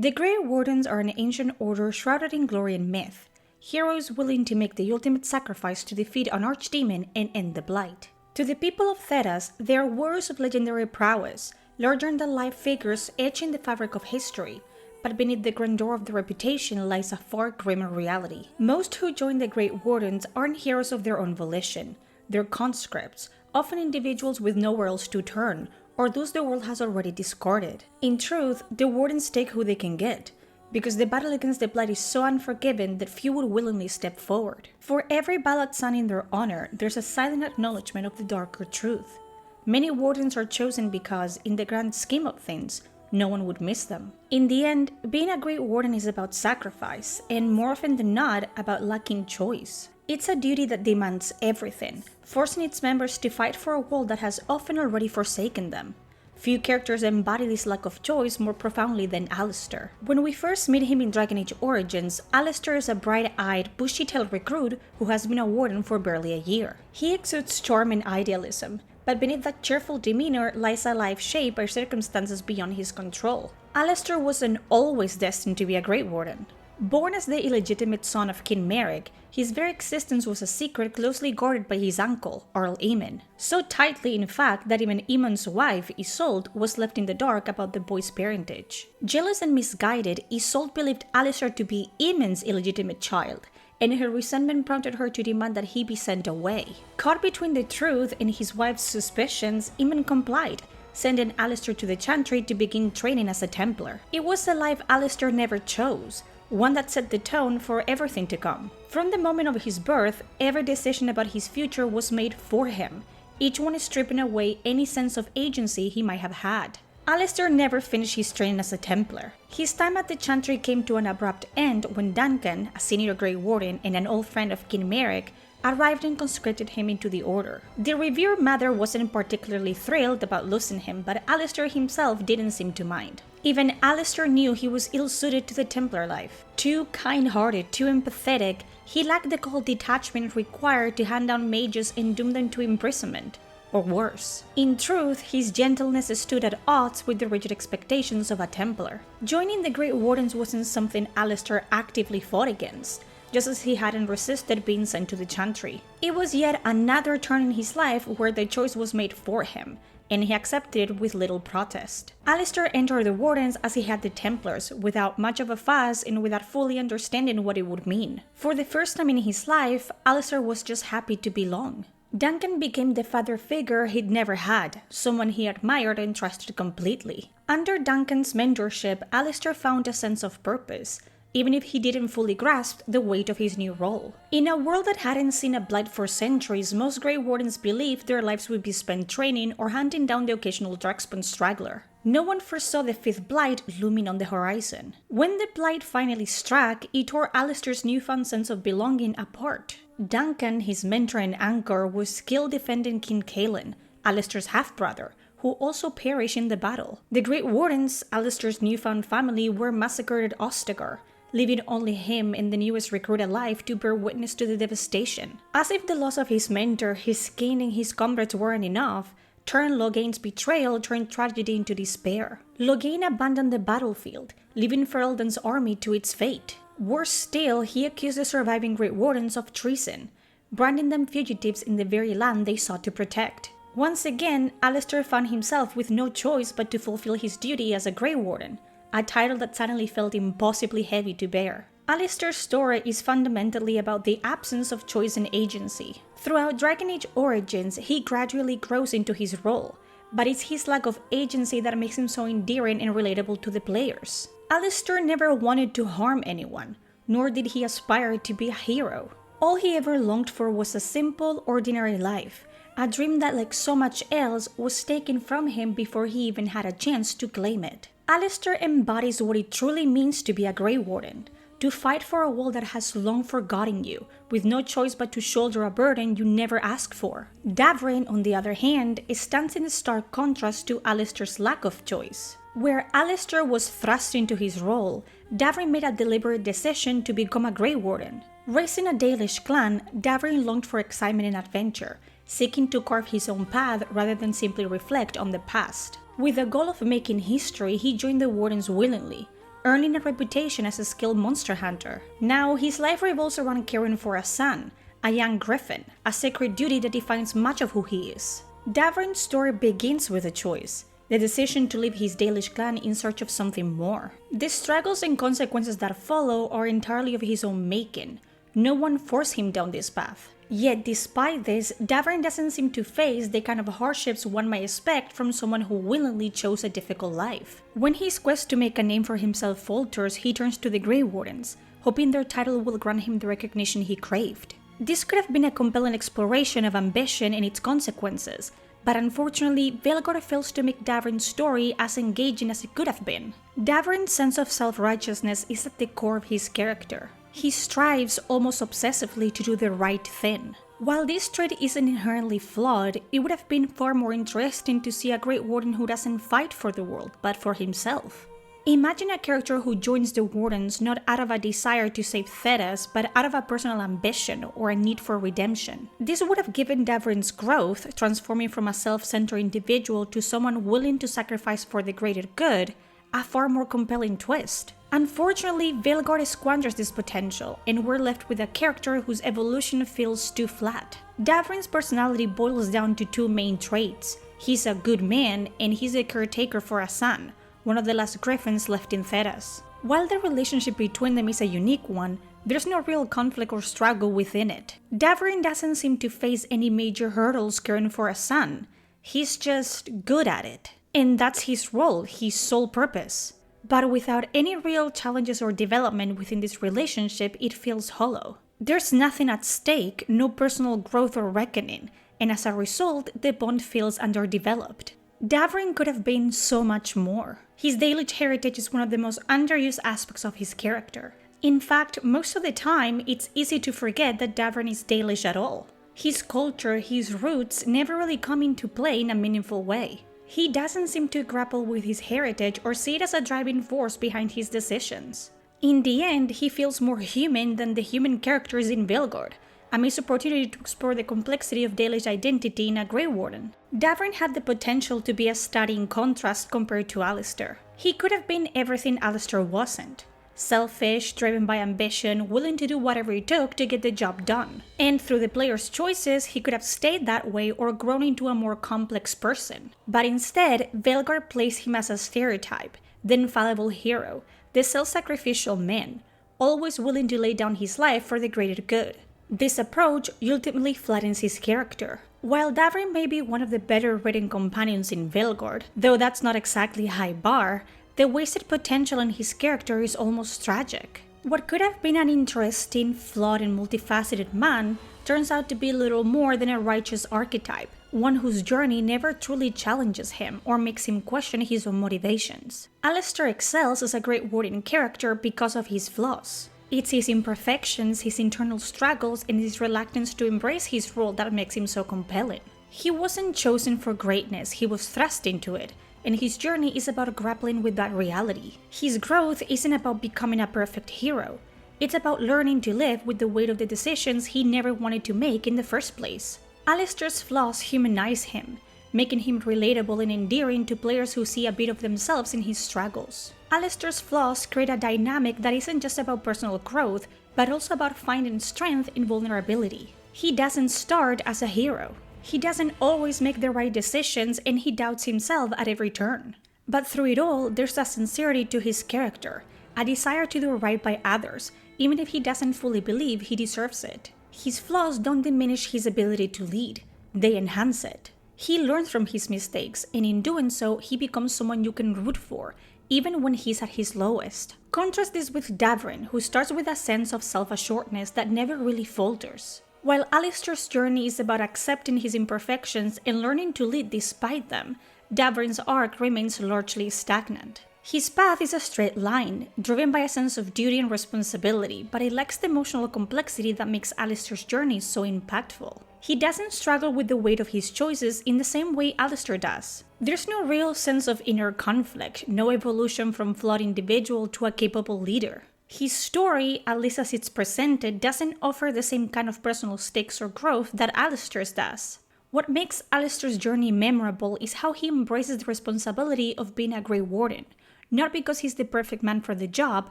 The Grey Wardens are an ancient order shrouded in glory and myth, heroes willing to make the ultimate sacrifice to defeat an archdemon and end the Blight. To the people of Thedas, they are warriors of legendary prowess, larger-than-life figures etched in the fabric of history, but beneath the grandeur of their reputation lies a far grimmer reality. Most who join the Great Wardens aren't heroes of their own volition. They're conscripts, often individuals with nowhere else to turn, or those the world has already discarded. In truth, the Wardens take who they can get, because the battle against the Blight is so unforgiving that few would willingly step forward. For every ballot sung in their honor, there's a silent acknowledgement of the darker truth. Many Wardens are chosen because, in the grand scheme of things, no one would miss them. In the end, being a Great Warden is about sacrifice, and more often than not, about lacking choice. It's a duty that demands everything, forcing its members to fight for a world that has often already forsaken them. Few characters embody this lack of choice more profoundly than Alistair. When we first meet him in Dragon Age Origins, Alistair is a bright-eyed, bushy-tailed recruit who has been a warden for barely a year. He exudes charm and idealism, but beneath that cheerful demeanor lies a life shaped by circumstances beyond his control. Alistair wasn't always destined to be a Great Warden. Born as the illegitimate son of King Merrick, his very existence was a secret closely guarded by his uncle, Earl Aemon. So tightly, in fact, that even Aemon's wife, Isolde, was left in the dark about the boy's parentage. Jealous and misguided, Isolde believed Alistair to be Aemon's illegitimate child, and her resentment prompted her to demand that he be sent away. Caught between the truth and his wife's suspicions, Aemon complied, sending Alistair to the Chantry to begin training as a Templar. It was a life Alistair never chose, one that set the tone for everything to come. From the moment of his birth, every decision about his future was made for him, each one stripping away any sense of agency he might have had. Alistair never finished his training as a Templar. His time at the Chantry came to an abrupt end when Duncan, a senior Grey Warden and an old friend of King Merrick, arrived and conscripted him into the Order. The revered mother wasn't particularly thrilled about losing him, but Alistair himself didn't seem to mind. Even Alistair knew he was ill-suited to the Templar life. Too kind-hearted, too empathetic, he lacked the cold detachment required to hand down mages and doom them to imprisonment, or worse. In truth, his gentleness stood at odds with the rigid expectations of a Templar. Joining the Great Wardens wasn't something Alistair actively fought against, just as he hadn't resisted being sent to the Chantry. It was yet another turn in his life where the choice was made for him, and he accepted it with little protest. Alistair entered the Wardens as he had the Templars, without much of a fuss and without fully understanding what it would mean. For the first time in his life, Alistair was just happy to belong. Duncan became the father figure he'd never had, someone he admired and trusted completely. Under Duncan's mentorship, Alistair found a sense of purpose, even if he didn't fully grasp the weight of his new role. In a world that hadn't seen a Blight for centuries, most Grey Wardens believed their lives would be spent training or hunting down the occasional Darkspawn straggler. No one foresaw the fifth Blight looming on the horizon. When the Blight finally struck, it tore Alistair's newfound sense of belonging apart. Duncan, his mentor and anchor, was skilled defending King Cailan, Alistair's half-brother, who also perished in the battle. The Great Wardens, Alistair's newfound family, were massacred at Ostagar, leaving only him and the newest recruit alive to bear witness to the devastation. As if the loss of his mentor, his kin, and his comrades weren't enough, Loghain's betrayal turned tragedy into despair. Loghain abandoned the battlefield, leaving Ferelden's army to its fate. Worse still, he accused the surviving Great Wardens of treason, branding them fugitives in the very land they sought to protect. Once again, Alistair found himself with no choice but to fulfill his duty as a Grey Warden, a title that suddenly felt impossibly heavy to bear. Alistair's story is fundamentally about the absence of choice and agency. Throughout Dragon Age Origins, he gradually grows into his role, but it's his lack of agency that makes him so endearing and relatable to the players. Alistair never wanted to harm anyone, nor did he aspire to be a hero. All he ever longed for was a simple, ordinary life, a dream that, like so much else, was taken from him before he even had a chance to claim it. Alistair embodies what it truly means to be a Grey Warden, to fight for a world that has long forgotten you, with no choice but to shoulder a burden you never asked for. Davrin, on the other hand, stands in stark contrast to Alistair's lack of choice. Where Alistair was thrust into his role, Davrin made a deliberate decision to become a Grey Warden. Raised in a Dalish clan, Davrin longed for excitement and adventure, seeking to carve his own path rather than simply reflect on the past. With the goal of making history, he joined the Wardens willingly, earning a reputation as a skilled monster hunter. Now, his life revolves around caring for a son, a young griffin, a sacred duty that defines much of who he is. Davrin's story begins with a choice, the decision to leave his Dalish clan in search of something more. The struggles and consequences that follow are entirely of his own making. No one forced him down this path. Yet despite this, Davrin doesn't seem to face the kind of hardships one might expect from someone who willingly chose a difficult life. When his quest to make a name for himself falters, he turns to the Grey Wardens, hoping their title will grant him the recognition he craved. This could have been a compelling exploration of ambition and its consequences, but unfortunately, Velgor fails to make Davrin's story as engaging as it could have been. Davrin's sense of self-righteousness is at the core of his character. He strives almost obsessively to do the right thing. While this trait isn't inherently flawed, it would have been far more interesting to see a Great Warden who doesn't fight for the world, but for himself. Imagine a character who joins the Wardens not out of a desire to save Thedas, but out of a personal ambition or a need for redemption. This would have given Davrin's growth, transforming from a self-centered individual to someone willing to sacrifice for the greater good, a far more compelling twist. Unfortunately, Velgor squanders this potential, and we're left with a character whose evolution feels too flat. Davrin's personality boils down to two main traits. He's a good man, and he's a caretaker for a son, one of the last griffins left in Thedas. While the relationship between them is a unique one, there's no real conflict or struggle within it. Davrin doesn't seem to face any major hurdles caring for a son. He's just good at it. And that's his role, his sole purpose. But without any real challenges or development within this relationship, it feels hollow. There's nothing at stake, no personal growth or reckoning, and as a result, the bond feels underdeveloped. Davrin could have been so much more. His Dalish heritage is one of the most underused aspects of his character. In fact, most of the time, it's easy to forget that Davrin is Dalish at all. His culture, his roots, never really come into play in a meaningful way. He doesn't seem to grapple with his heritage or see it as a driving force behind his decisions. In the end, he feels more human than the human characters in Velgor, a missed opportunity to explore the complexity of Dalish identity in a Grey Warden. Davrin had the potential to be a starting contrast compared to Alistair. He could have been everything Alistair wasn't. Selfish, driven by ambition, willing to do whatever it took to get the job done. And through the player's choices, he could have stayed that way or grown into a more complex person. But instead, Velgor plays him as a stereotype, the infallible hero, the self-sacrificial man, always willing to lay down his life for the greater good. This approach ultimately flattens his character. While Davrin may be one of the better written companions in Velgor, though that's not exactly a high bar, the wasted potential in his character is almost tragic. What could have been an interesting, flawed and multifaceted man turns out to be little more than a righteous archetype, one whose journey never truly challenges him or makes him question his own motivations. Alistair excels as a Great Warden character because of his flaws. It's his imperfections, his internal struggles, and his reluctance to embrace his role that makes him so compelling. He wasn't chosen for greatness, he was thrust into it, and his journey is about grappling with that reality. His growth isn't about becoming a perfect hero. It's about learning to live with the weight of the decisions he never wanted to make in the first place. Alistair's flaws humanize him, making him relatable and endearing to players who see a bit of themselves in his struggles. Alistair's flaws create a dynamic that isn't just about personal growth, but also about finding strength in vulnerability. He doesn't start as a hero. He doesn't always make the right decisions and he doubts himself at every turn. But through it all, there's a sincerity to his character, a desire to do right by others, even if he doesn't fully believe he deserves it. His flaws don't diminish his ability to lead, they enhance it. He learns from his mistakes, and in doing so, he becomes someone you can root for, even when he's at his lowest. Contrast this with Davrin, who starts with a sense of self-assuredness that never really falters. While Alistair's journey is about accepting his imperfections and learning to lead despite them, Davrin's arc remains largely stagnant. His path is a straight line, driven by a sense of duty and responsibility, but it lacks the emotional complexity that makes Alistair's journey so impactful. He doesn't struggle with the weight of his choices in the same way Alistair does. There's no real sense of inner conflict, no evolution from flawed individual to a capable leader. His story, at least as it's presented, doesn't offer the same kind of personal stakes or growth that Alistair's does. What makes Alistair's journey memorable is how he embraces the responsibility of being a Grey Warden, not because he's the perfect man for the job,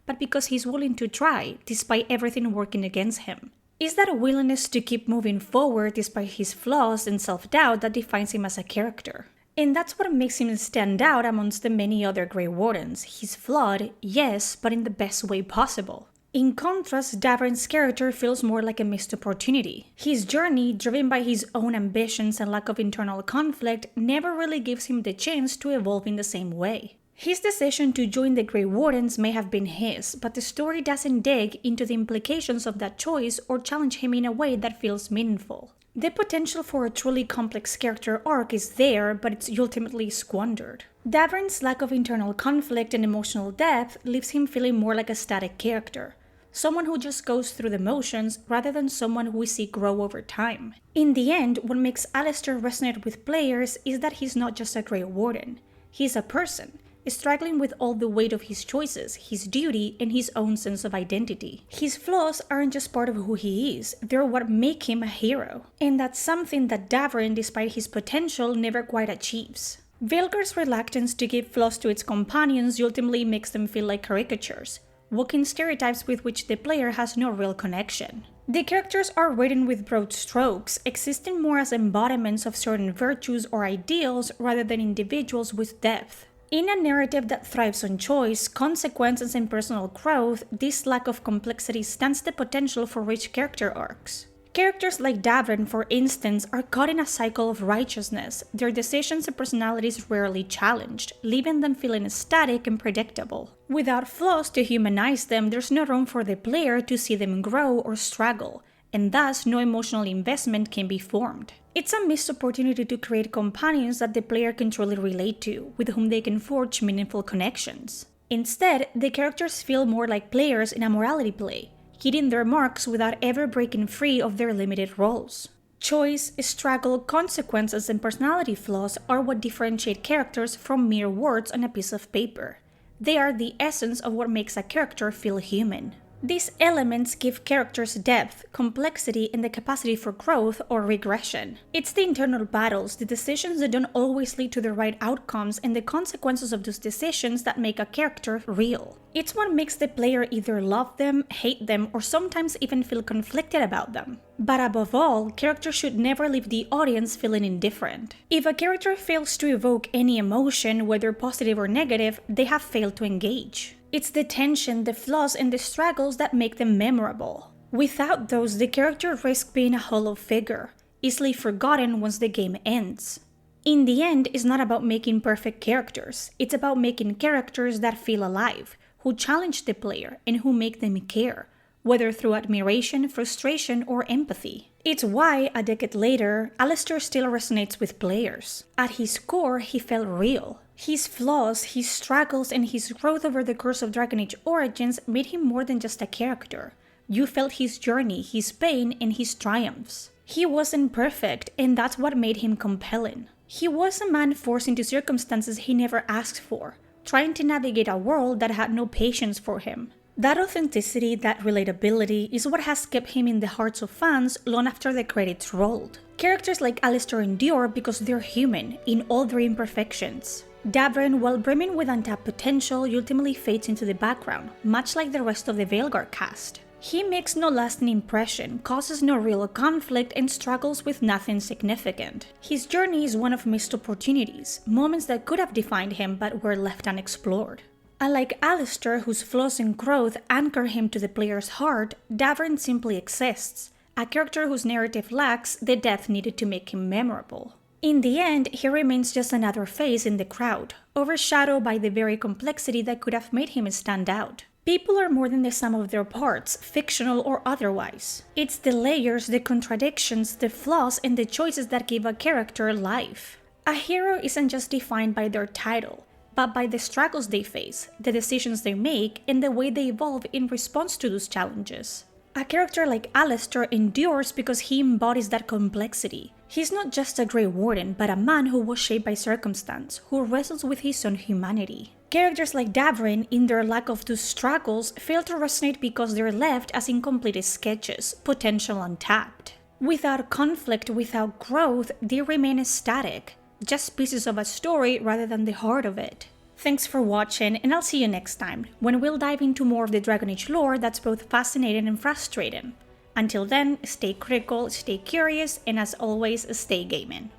but because he's willing to try, despite everything working against him. It's that willingness to keep moving forward despite his flaws and self-doubt that defines him as a character. And that's what makes him stand out amongst the many other Grey Wardens. He's flawed, yes, but in the best way possible. In contrast, Davrin's character feels more like a missed opportunity. His journey, driven by his own ambitions and lack of internal conflict, never really gives him the chance to evolve in the same way. His decision to join the Grey Wardens may have been his, but the story doesn't dig into the implications of that choice or challenge him in a way that feels meaningful. The potential for a truly complex character arc is there, but it's ultimately squandered. Davrin's lack of internal conflict and emotional depth leaves him feeling more like a static character. Someone who just goes through the motions rather than someone who we see grow over time. In the end, what makes Alistair resonate with players is that he's not just a Grey Warden. He's a person, struggling with all the weight of his choices, his duty, and his own sense of identity. His flaws aren't just part of who he is, they're what make him a hero. And that's something that Davrin, despite his potential, never quite achieves. Vhaelgar's reluctance to give flaws to its companions ultimately makes them feel like caricatures, walking stereotypes with which the player has no real connection. The characters are written with broad strokes, existing more as embodiments of certain virtues or ideals rather than individuals with depth. In a narrative that thrives on choice, consequences, and personal growth, this lack of complexity stands the potential for rich character arcs. Characters like Davrin, for instance, are caught in a cycle of righteousness, their decisions and personalities rarely challenged, leaving them feeling static and predictable. Without flaws to humanize them, there's no room for the player to see them grow or struggle, and thus no emotional investment can be formed. It's a missed opportunity to create companions that the player can truly relate to, with whom they can forge meaningful connections. Instead, the characters feel more like players in a morality play, hitting their marks without ever breaking free of their limited roles. Choice, struggle, consequences, and personality flaws are what differentiate characters from mere words on a piece of paper. They are the essence of what makes a character feel human. These elements give characters depth, complexity, and the capacity for growth or regression. It's the internal battles, the decisions that don't always lead to the right outcomes, and the consequences of those decisions that make a character real. It's what makes the player either love them, hate them, or sometimes even feel conflicted about them. But above all, characters should never leave the audience feeling indifferent. If a character fails to evoke any emotion, whether positive or negative, they have failed to engage. It's the tension, the flaws, and the struggles that make them memorable. Without those, the character risks being a hollow figure, easily forgotten once the game ends. In the end, it's not about making perfect characters, it's about making characters that feel alive, who challenge the player, and who make them care, whether through admiration, frustration, or empathy. It's why, a decade later, Alistair still resonates with players. At his core, he felt real. His flaws, his struggles, and his growth over the course of Dragon Age Origins made him more than just a character. You felt his journey, his pain, and his triumphs. He wasn't perfect, and that's what made him compelling. He was a man forced into circumstances he never asked for, trying to navigate a world that had no patience for him. That authenticity, that relatability, is what has kept him in the hearts of fans long after the credits rolled. Characters like Alistair endure because they're human, in all their imperfections. Davrin, while brimming with untapped potential, ultimately fades into the background, much like the rest of the Vhaelgar cast. He makes no lasting impression, causes no real conflict, and struggles with nothing significant. His journey is one of missed opportunities, moments that could have defined him but were left unexplored. Unlike Alistair, whose flaws and growth anchor him to the player's heart, Davrin simply exists, a character whose narrative lacks the depth needed to make him memorable. In the end, he remains just another face in the crowd, overshadowed by the very complexity that could have made him stand out. People are more than the sum of their parts, fictional or otherwise. It's the layers, the contradictions, the flaws, and the choices that give a character life. A hero isn't just defined by their title, but by the struggles they face, the decisions they make, and the way they evolve in response to those challenges. A character like Alistair endures because he embodies that complexity. He's not just a Grey Warden, but a man who was shaped by circumstance, who wrestles with his own humanity. Characters like Davrin, in their lack of those struggles, fail to resonate because they're left as incomplete sketches, potential untapped. Without conflict, without growth, they remain static, just pieces of a story rather than the heart of it. Thanks for watching, and I'll see you next time, when we'll dive into more of the Dragon Age lore that's both fascinating and frustrating. Until then, stay critical, stay curious, and as always, stay gaming.